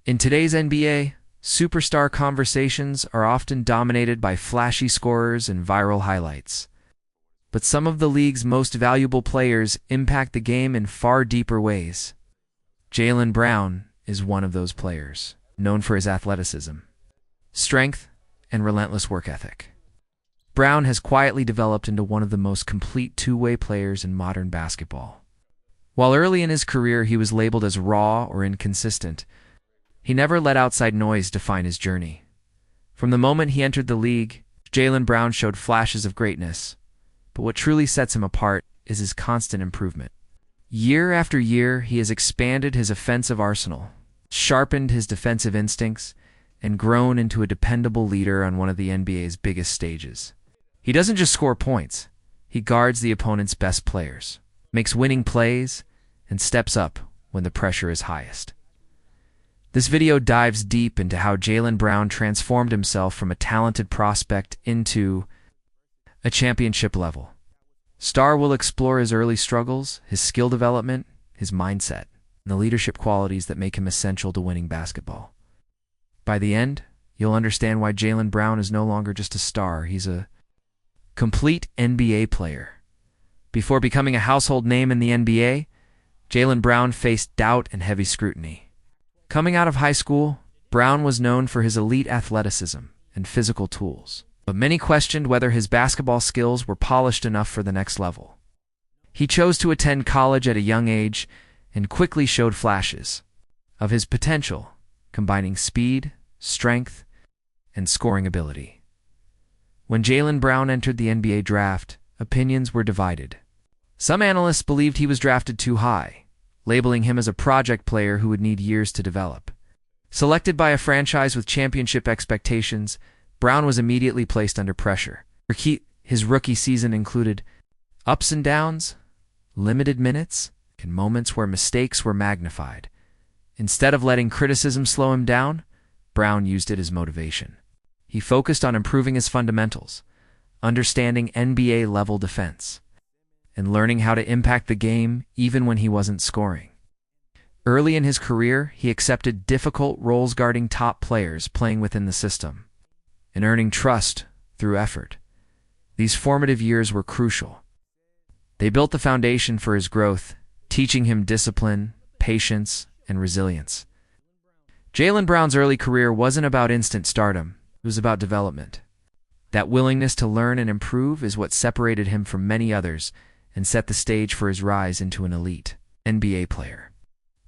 In today's NBA, superstar conversations are often dominated by flashy scorers and viral highlights. But some of the league's most valuable players impact the game in far deeper ways. Jaylen Brown is one of those players, known for his athleticism, strength, and relentless work ethic. Brown has quietly developed into one of the most complete two-way players in modern basketball. While early in his career he was labeled as raw or inconsistent, he never let outside noise define his journey. From the moment he entered the league, Jaylen Brown showed flashes of greatness, but what truly sets him apart is his constant improvement. Year after year, he has expanded his offensive arsenal, sharpened his defensive instincts, and grown into a dependable leader on one of the NBA's biggest stages. He doesn't just score points, he guards the opponent's best players, makes winning plays, and steps up when the pressure is highest. This video dives deep into how Jaylen Brown transformed himself from a talented prospect into a championship level. Star will explore his early struggles, his skill development, his mindset, and the leadership qualities that make him essential to winning basketball. By the end, you'll understand why Jaylen Brown is no longer just a star, he's a complete NBA player. Before becoming a household name in the NBA, Jaylen Brown faced doubt and heavy scrutiny. Coming out of high school, Brown was known for his elite athleticism and physical tools, but many questioned whether his basketball skills were polished enough for the next level. He chose to attend college at a young age and quickly showed flashes of his potential, combining speed, strength, and scoring ability. When Jaylen Brown entered the NBA draft, opinions were divided. Some analysts believed he was drafted too high, labeling him as a project player who would need years to develop. Selected by a franchise with championship expectations, Brown was immediately placed under pressure. His rookie season included ups and downs, limited minutes, and moments where mistakes were magnified. Instead of letting criticism slow him down, Brown used it as motivation. He focused on improving his fundamentals, understanding NBA-level defense, and learning how to impact the game even when he wasn't scoring. Early in his career, he accepted difficult roles guarding top players playing within the system and earning trust through effort. These formative years were crucial. They built the foundation for his growth, teaching him discipline, patience, and resilience. Jaylen Brown's early career wasn't about instant stardom, it was about development. That willingness to learn and improve is what separated him from many others and set the stage for his rise into an elite NBA player.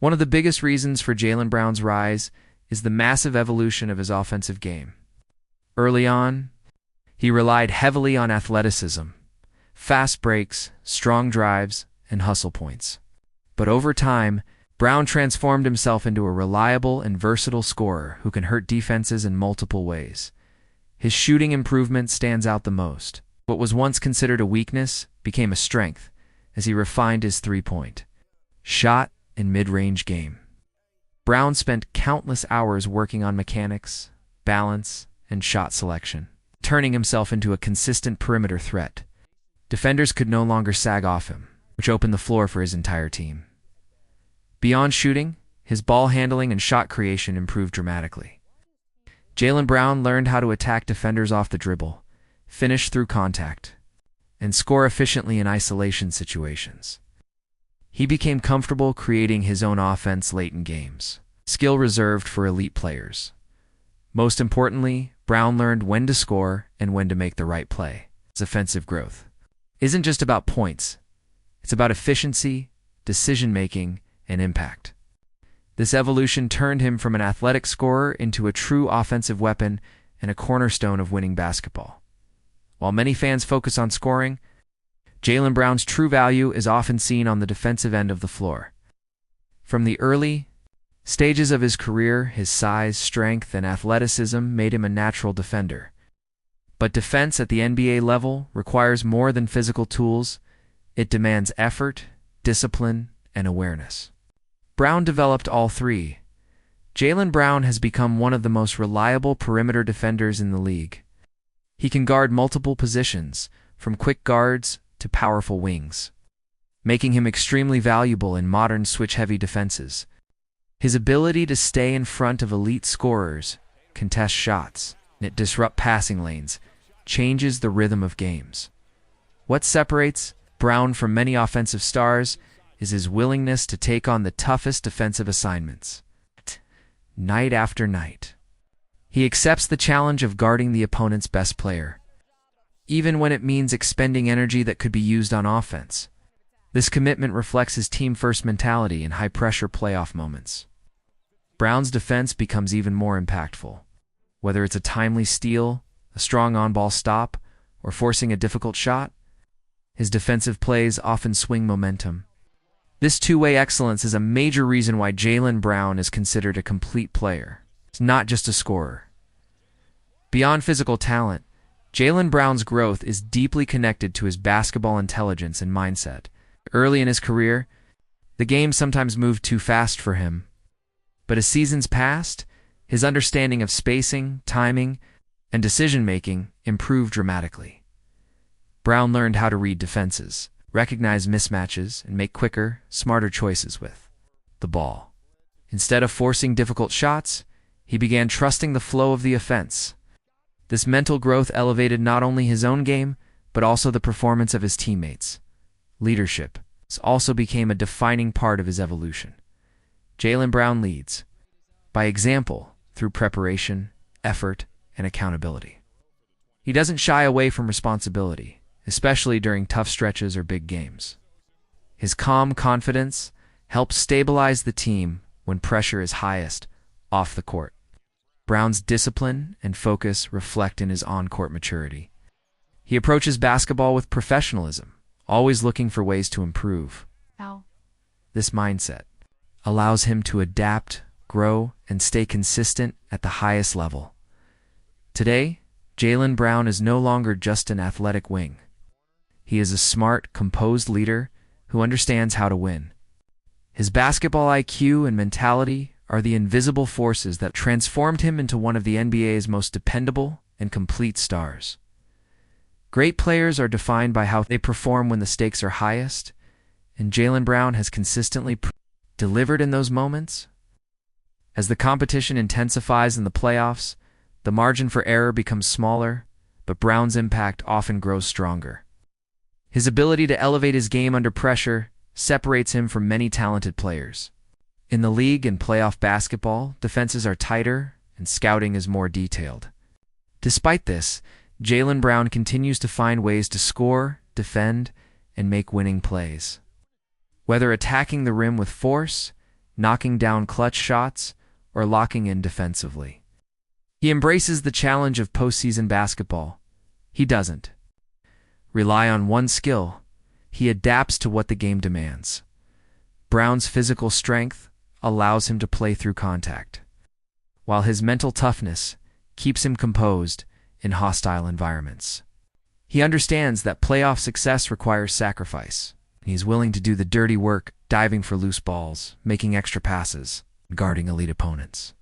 One of the biggest reasons for Jaylen Brown's rise is the massive evolution of his offensive game. Early on, he relied heavily on athleticism, fast breaks, strong drives, and hustle points. But over time, Brown transformed himself into a reliable and versatile scorer who can hurt defenses in multiple ways. His shooting improvement stands out the most. What was once considered a weakness became a strength as he refined his three-point shot and mid-range game. Brown spent countless hours working on mechanics, balance, and shot selection, turning himself into a consistent perimeter threat. Defenders could no longer sag off him, which opened the floor for his entire team. Beyond shooting, his ball handling and shot creation improved dramatically. Jaylen Brown learned how to attack defenders off the dribble, finish through contact, and score efficiently in isolation situations. He became comfortable creating his own offense late in games, skill reserved for elite players. Most importantly, Brown learned when to score and when to make the right play. His offensive growth isn't just about points, it's about efficiency, decision-making, and impact. This evolution turned him from an athletic scorer into a true offensive weapon and a cornerstone of winning basketball. While many fans focus on scoring, Jaylen Brown's true value is often seen on the defensive end of the floor. From the early stages of his career, his size, strength, and athleticism made him a natural defender. But defense at the NBA level requires more than physical tools. It demands effort, discipline, and awareness. Brown developed all three. Jaylen Brown has become one of the most reliable perimeter defenders in the league. He can guard multiple positions, from quick guards to powerful wings, making him extremely valuable in modern switch-heavy defenses. His ability to stay in front of elite scorers, contest shots, and disrupt passing lanes changes the rhythm of games. What separates Brown from many offensive stars is his willingness to take on the toughest defensive assignments, night after night. He accepts the challenge of guarding the opponent's best player, even when it means expending energy that could be used on offense. This commitment reflects his team-first mentality in high-pressure playoff moments. Brown's defense becomes even more impactful. Whether it's a timely steal, a strong on-ball stop, or forcing a difficult shot, his defensive plays often swing momentum. This two-way excellence is a major reason why Jaylen Brown is considered a complete player. It's not just a scorer. Beyond physical talent, Jaylen Brown's growth is deeply connected to his basketball intelligence and mindset. Early in his career, the game sometimes moved too fast for him. But as seasons passed, his understanding of spacing, timing, and decision-making improved dramatically. Brown learned how to read defenses, recognize mismatches, and make quicker, smarter choices with the ball. Instead of forcing difficult shots, he began trusting the flow of the offense. This mental growth elevated not only his own game, but also the performance of his teammates. Leadership also became a defining part of his evolution. Jaylen Brown leads by example through preparation, effort, and accountability. He doesn't shy away from responsibility, especially during tough stretches or big games. His calm confidence helps stabilize the team when pressure is highest off the court. Brown's discipline and focus reflect in his on-court maturity. He approaches basketball with professionalism, always looking for ways to improve. This mindset allows him to adapt, grow, and stay consistent at the highest level. Today, Jaylen Brown is no longer just an athletic wing. He is a smart, composed leader who understands how to win. His basketball IQ and mentality are the invisible forces that transformed him into one of the NBA's most dependable and complete stars. Great players are defined by how they perform when the stakes are highest, and Jaylen Brown has consistently delivered in those moments. As the competition intensifies in the playoffs, the margin for error becomes smaller, but Brown's impact often grows stronger. His ability to elevate his game under pressure separates him from many talented players. In the league and playoff basketball, defenses are tighter and scouting is more detailed. Despite this, Jaylen Brown continues to find ways to score, defend, and make winning plays. Whether attacking the rim with force, knocking down clutch shots, or locking in defensively, he embraces the challenge of postseason basketball. He doesn't rely on one skill. He adapts to what the game demands. Brown's physical strength allows him to play through contact, while his mental toughness keeps him composed in hostile environments. He understands that playoff success requires sacrifice. He is willing to do the dirty work, diving for loose balls, making extra passes, and guarding elite opponents.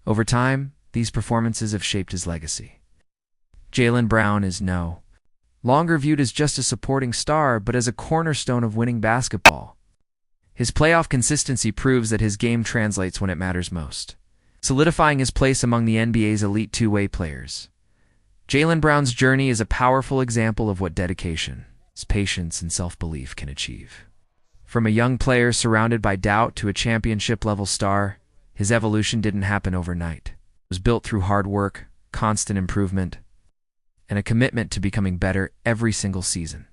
Over time, these performances have shaped his legacy. Jaylen Brown is no longer viewed as just a supporting star, but as a cornerstone of winning basketball. His playoff consistency proves that his game translates when it matters most, solidifying his place among the NBA's elite two-way players. Jaylen Brown's journey is a powerful example of what dedication, patience, and self-belief can achieve. From a young player surrounded by doubt to a championship-level star, his evolution didn't happen overnight. It was built through hard work, constant improvement, and a commitment to becoming better every single season.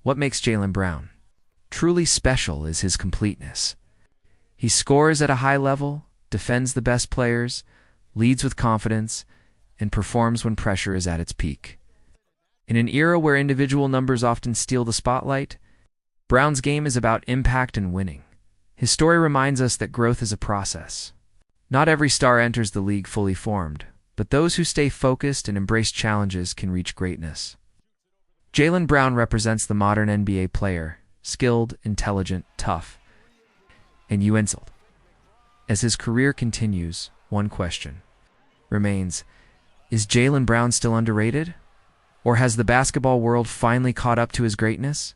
What makes Jaylen Brown truly special is his completeness. He scores at a high level, defends the best players, leads with confidence, and performs when pressure is at its peak. In an era where individual numbers often steal the spotlight, Brown's game is about impact and winning. His story reminds us that growth is a process. Not every star enters the league fully formed, but those who stay focused and embrace challenges can reach greatness. Jaylen Brown represents the modern NBA player, skilled, intelligent, tough, and unsilled. As his career continues, one question remains: is Jaylen Brown still underrated? Or has the basketball world finally caught up to his greatness?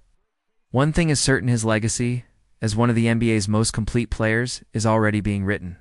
One thing is certain: his legacy as one of the NBA's most complete players is already being written.